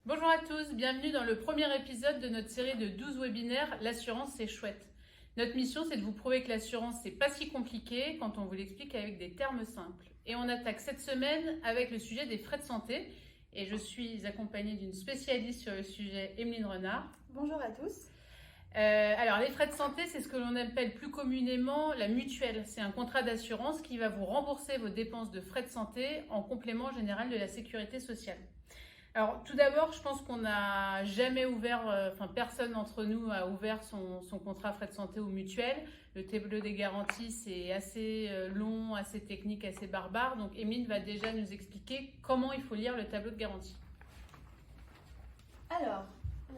Bonjour à tous, bienvenue dans le premier épisode de notre série de 12 webinaires L'assurance c'est chouette. Notre mission c'est de vous prouver que l'assurance c'est pas si compliqué quand on vous l'explique avec des termes simples. Et on attaque cette semaine avec le sujet des frais de santé. Et je suis accompagnée d'une spécialiste sur le sujet, Emeline Renard. Bonjour à tous. Alors les frais de santé, c'est ce que l'on appelle plus communément la mutuelle. C'est un contrat d'assurance qui va vous rembourser vos dépenses de frais de santé en complément général de la sécurité sociale. Alors tout d'abord, je pense qu'on n'a jamais ouvert, personne d'entre nous a ouvert son contrat frais de santé ou mutuelle. Le tableau des garanties, c'est assez long, assez technique, assez barbare. Donc Emeline va déjà nous expliquer comment il faut lire le tableau de garantie. Alors,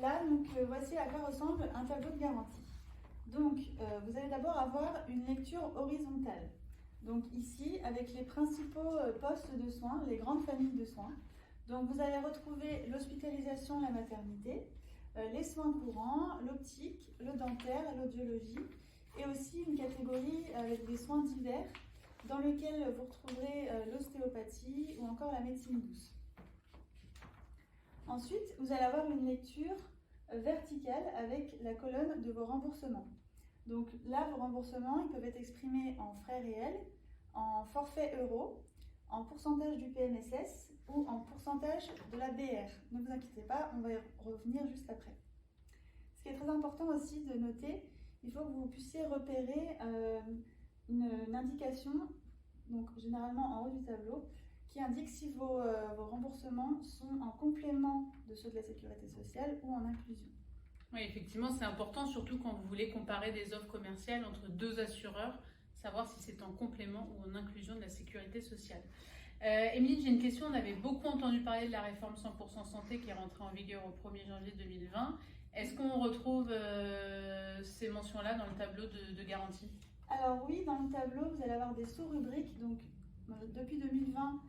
là, voici à quoi ressemble un tableau de garantie. Donc, vous allez d'abord avoir une lecture horizontale. Donc ici, avec les principaux postes de soins, les grandes familles de soins. Donc vous allez retrouver l'hospitalisation, la maternité, les soins courants, l'optique, le dentaire, l'audiologie, et aussi une catégorie avec des soins divers dans lequel vous retrouverez l'ostéopathie ou encore la médecine douce. Ensuite, vous allez avoir une lecture verticale avec la colonne de vos remboursements. Donc là, vos remboursements, ils peuvent être exprimés en frais réels, en forfait euro, en pourcentage du PMSS ou en pourcentage de la BR. Ne vous inquiétez pas, on va y revenir juste après. Ce qui est très important aussi de noter, il faut que vous puissiez repérer une indication, donc généralement en haut du tableau, qui indique si vos remboursements sont en complément de ceux de la sécurité sociale ou en inclusion. Oui, effectivement, c'est important, surtout quand vous voulez comparer des offres commerciales entre deux assureurs, savoir si c'est en complément ou en inclusion de la sécurité sociale. Emeline, j'ai une question. On avait beaucoup entendu parler de la réforme 100% santé qui est rentrée en vigueur au 1er janvier 2020. Est-ce qu'on retrouve ces mentions-là dans le tableau de garantie? Alors oui, dans le tableau, vous allez avoir des sous-rubriques. Donc, depuis 2020,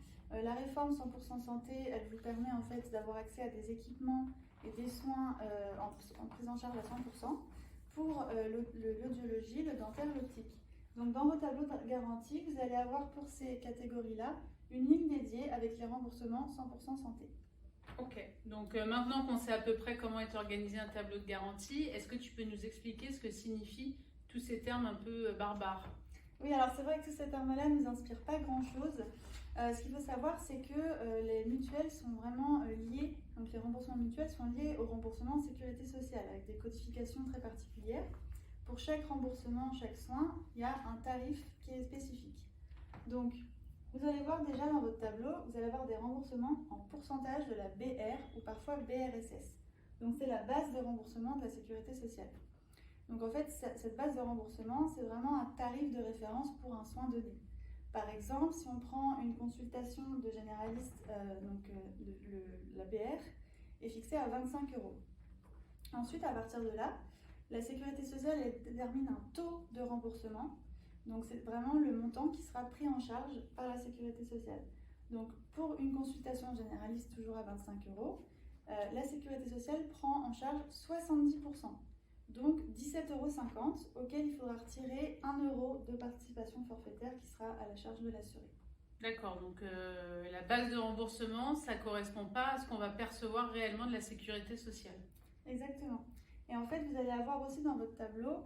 la réforme 100% santé, elle vous permet en fait d'avoir accès à des équipements et des soins en prise en charge à 100% pour l'audiologie, le dentaire, l'optique. Donc dans vos tableaux de garantie, vous allez avoir pour ces catégories-là une ligne dédiée avec les remboursements 100% santé. Ok, donc maintenant qu'on sait à peu près comment est organisé un tableau de garantie, est-ce que tu peux nous expliquer ce que signifient tous ces termes un peu barbares? Oui, alors c'est vrai que tous ces termes-là ne nous inspirent pas grand-chose. Ce qu'il faut savoir, c'est que les mutuelles sont vraiment liées, donc les remboursements mutuels sont liés au remboursement de sécurité sociale, avec des codifications très particulières. Pour chaque remboursement, chaque soin, il y a un tarif qui est spécifique. Donc, vous allez voir déjà dans votre tableau, vous allez avoir des remboursements en pourcentage de la BR ou parfois BRSS. Donc, c'est la base de remboursement de la sécurité sociale. Donc, en fait, cette base de remboursement, c'est vraiment un tarif de référence pour un soin donné. Par exemple, si on prend une consultation de généraliste, la BR est fixée à 25 €. Ensuite, à partir de là, la sécurité sociale détermine un taux de remboursement. Donc, c'est vraiment le montant qui sera pris en charge par la sécurité sociale. Donc, pour une consultation généraliste, toujours à 25 €, la sécurité sociale prend en charge 70%. Donc 17,50 € auquel il faudra retirer 1 € de participation forfaitaire qui sera à la charge de l'assuré. D'accord, donc la base de remboursement, ça ne correspond pas à ce qu'on va percevoir réellement de la sécurité sociale. Exactement. Et en fait, vous allez avoir aussi dans votre tableau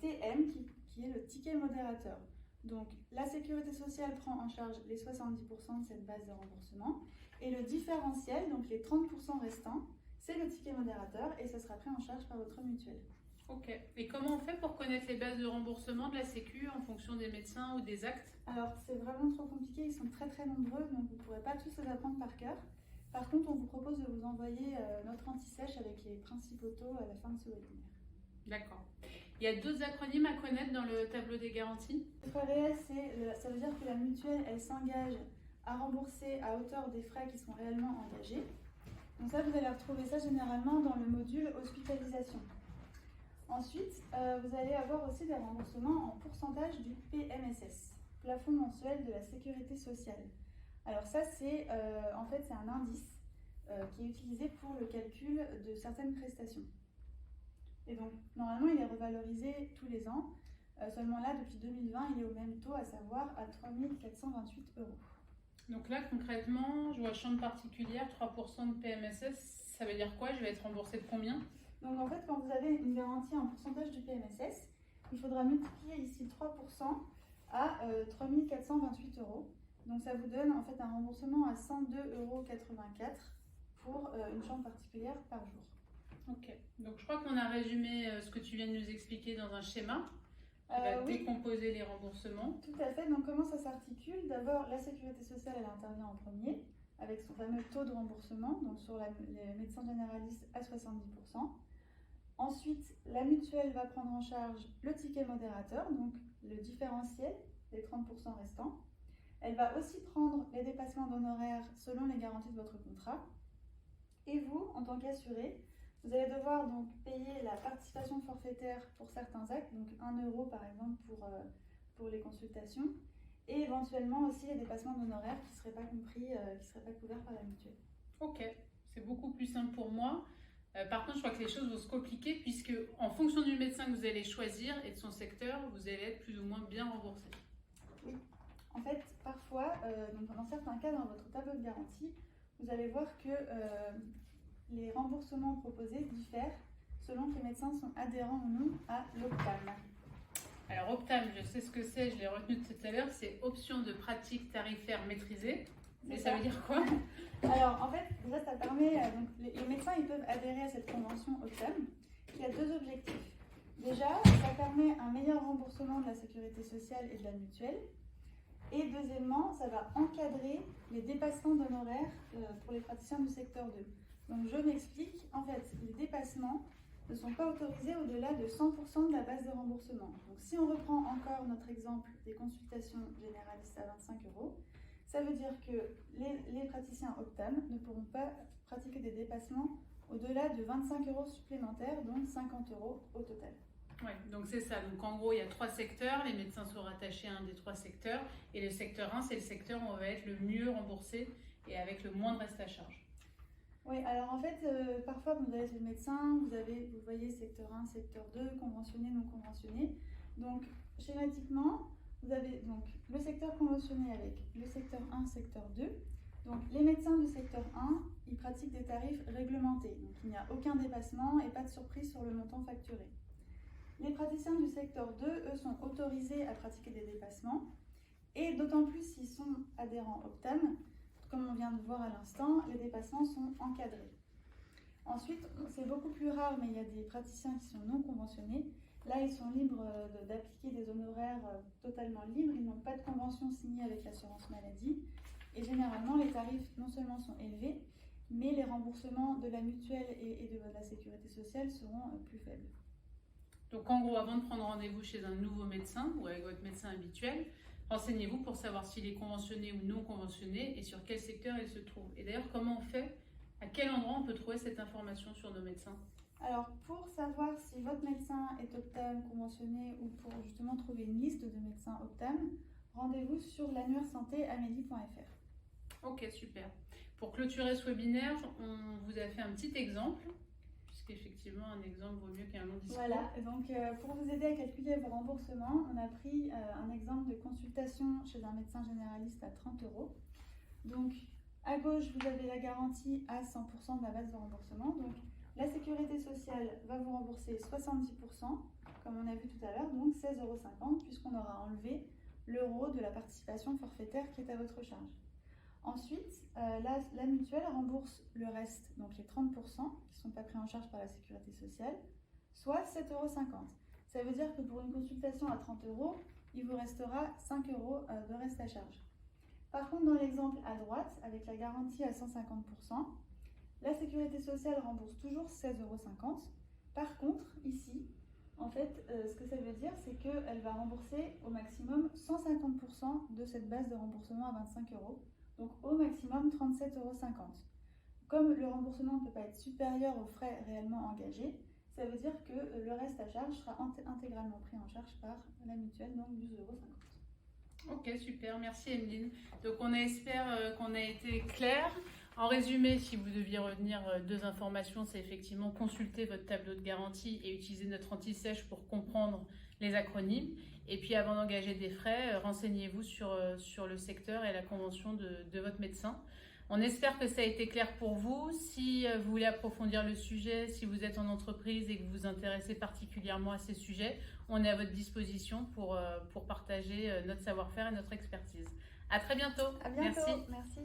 TM qui est le ticket modérateur. Donc la sécurité sociale prend en charge les 70% de cette base de remboursement et le différentiel, donc les 30% restants, c'est le ticket modérateur et ça sera pris en charge par votre mutuelle. Ok. Et comment on fait pour connaître les bases de remboursement de la Sécu en fonction des médecins ou des actes? Alors, c'est vraiment trop compliqué, ils sont très très nombreux, donc vous ne pourrez pas tous les apprendre par cœur. Par contre, on vous propose de vous envoyer notre anti-sèche avec les principaux taux à la fin de ce webinaire. D'accord. Il y a d'autres acronymes à connaître dans le tableau des garanties? Les frais réels, ça veut dire que la mutuelle, elle s'engage à rembourser à hauteur des frais qui sont réellement engagés. Donc ça, vous allez retrouver ça généralement dans le module hospitalisation. Ensuite, vous allez avoir aussi des remboursements en pourcentage du PMSS, plafond mensuel de la sécurité sociale. Alors ça, c'est un indice qui est utilisé pour le calcul de certaines prestations. Et donc, normalement, il est revalorisé tous les ans. Seulement là, depuis 2020, il est au même taux, à savoir à 3 428 €. Donc là, concrètement, je vois chambre particulière, 3% de PMSS, Ça veut dire quoi? Je vais être remboursée de combien? Donc en fait, quand vous avez une garantie en pourcentage du PMSS, il faudra multiplier ici 3% à 3 428 euros. Donc ça vous donne en fait un remboursement à 102,84 euros pour une chambre particulière par jour. Ok, donc je crois qu'on a résumé ce que tu viens de nous expliquer dans un schéma qui va Oui, décomposer les remboursements. tout à fait. Donc comment ça s'articule? D'abord, la sécurité sociale, elle intervient en premier avec son fameux taux de remboursement, donc sur les médecins généralistes à 70%. Ensuite, la mutuelle va prendre en charge le ticket modérateur, donc le différentiel, les 30% restants. Elle va aussi prendre les dépassements d'honoraires selon les garanties de votre contrat. Et vous, en tant qu'assuré, vous allez devoir donc payer la participation forfaitaire pour certains actes, donc 1 euro par exemple pour les consultations, et éventuellement aussi les dépassements d'honoraires qui ne seraient pas compris, qui ne seraient pas couverts par la mutuelle. Ok, c'est beaucoup plus simple pour moi. Par contre, je crois que les choses vont se compliquer puisque en fonction du médecin que vous allez choisir et de son secteur, vous allez être plus ou moins bien remboursé. Oui, en fait, parfois, donc dans certains cas, dans votre tableau de garantie, vous allez voir que les remboursements proposés diffèrent selon que les médecins sont adhérents ou non à l'Optam. Alors Optam, je sais ce que c'est, je l'ai retenu tout à l'heure, c'est option de pratique tarifaire maîtrisée. Mais ça veut dire quoi? Alors en fait, déjà ça permet, donc, les médecins ils peuvent adhérer à cette convention Optam qui a deux objectifs. Déjà, ça permet un meilleur remboursement de la sécurité sociale et de la mutuelle. Et deuxièmement, ça va encadrer les dépassements d'honoraires pour les praticiens du secteur 2. Donc je m'explique, en fait, les dépassements ne sont pas autorisés au-delà de 100% de la base de remboursement. Donc si on reprend encore notre exemple des consultations généralistes à 25 euros, ça veut dire que les praticiens Optam ne pourront pas pratiquer des dépassements au-delà de 25 euros supplémentaires, donc 50 euros au total. Oui, donc c'est ça. Donc en gros, il y a 3 secteurs. Les médecins sont rattachés à un des 3 secteurs. Et le secteur 1, c'est le secteur où on va être le mieux remboursé et avec le moins de reste à charge. Oui, alors en fait, parfois vous allez chez le médecin, vous voyez secteur 1, secteur 2, conventionné, non conventionné. Donc schématiquement, vous avez donc le secteur conventionné avec le secteur 1, secteur 2. Donc les médecins du secteur 1, ils pratiquent des tarifs réglementés. Donc il n'y a aucun dépassement et pas de surprise sur le montant facturé. Les praticiens du secteur 2, eux, sont autorisés à pratiquer des dépassements. Et d'autant plus s'ils sont adhérents Optam, comme on vient de voir à l'instant, les dépassements sont encadrés. Ensuite, c'est beaucoup plus rare, mais il y a des praticiens qui sont non conventionnés. Là, ils sont libres d'appliquer des honoraires totalement libres. Ils n'ont pas de convention signée avec l'assurance maladie. Et généralement, les tarifs non seulement sont élevés, mais les remboursements de la mutuelle et de la sécurité sociale seront plus faibles. Donc en gros, avant de prendre rendez-vous chez un nouveau médecin ou avec votre médecin habituel, renseignez-vous pour savoir s'il est conventionné ou non conventionné et sur quel secteur il se trouve. Et d'ailleurs, comment on fait? À quel endroit on peut trouver cette information sur nos médecins? Alors, pour savoir si votre médecin est Optam conventionné ou pour justement trouver une liste de médecins Optam, rendez-vous sur l'annuaire-santé-amélie.fr. Ok, super. Pour clôturer ce webinaire, on vous a fait un petit exemple, puisqu'effectivement, un exemple vaut mieux qu'un long discours. Voilà, donc pour vous aider à calculer vos remboursements, on a pris un exemple de consultation chez un médecin généraliste à 30 euros. Donc, à gauche, vous avez la garantie à 100% de la base de remboursement. Donc, la sécurité sociale va vous rembourser 70%, comme on a vu tout à l'heure, donc 16,50 euros, puisqu'on aura enlevé l'euro de la participation forfaitaire qui est à votre charge. Ensuite, la mutuelle rembourse le reste, donc les 30% qui ne sont pas pris en charge par la sécurité sociale, soit 7,50 euros. Ça veut dire que pour une consultation à 30 euros, il vous restera 5 euros de reste à charge. Par contre, dans l'exemple à droite, avec la garantie à 150%, la sécurité sociale rembourse toujours 16,50 euros. Par contre, ici, en fait, ce que ça veut dire, c'est qu'elle va rembourser au maximum 150% de cette base de remboursement à 25 euros. Donc au maximum 37,50 euros. Comme le remboursement ne peut pas être supérieur aux frais réellement engagés, ça veut dire que le reste à charge sera intégralement pris en charge par la mutuelle, donc 12,50 euros. Ok, super, merci Emeline. Donc on espère qu'on a été clair. En résumé, si vous deviez retenir 2 informations, c'est effectivement consulter votre tableau de garantie et utiliser notre anti-sèche pour comprendre les acronymes. Et puis avant d'engager des frais, renseignez-vous sur le secteur et la convention de votre médecin. On espère que ça a été clair pour vous. Si vous voulez approfondir le sujet, si vous êtes en entreprise et que vous vous intéressez particulièrement à ces sujets, on est à votre disposition pour partager notre savoir-faire et notre expertise. À très bientôt. À bientôt. Merci. Merci.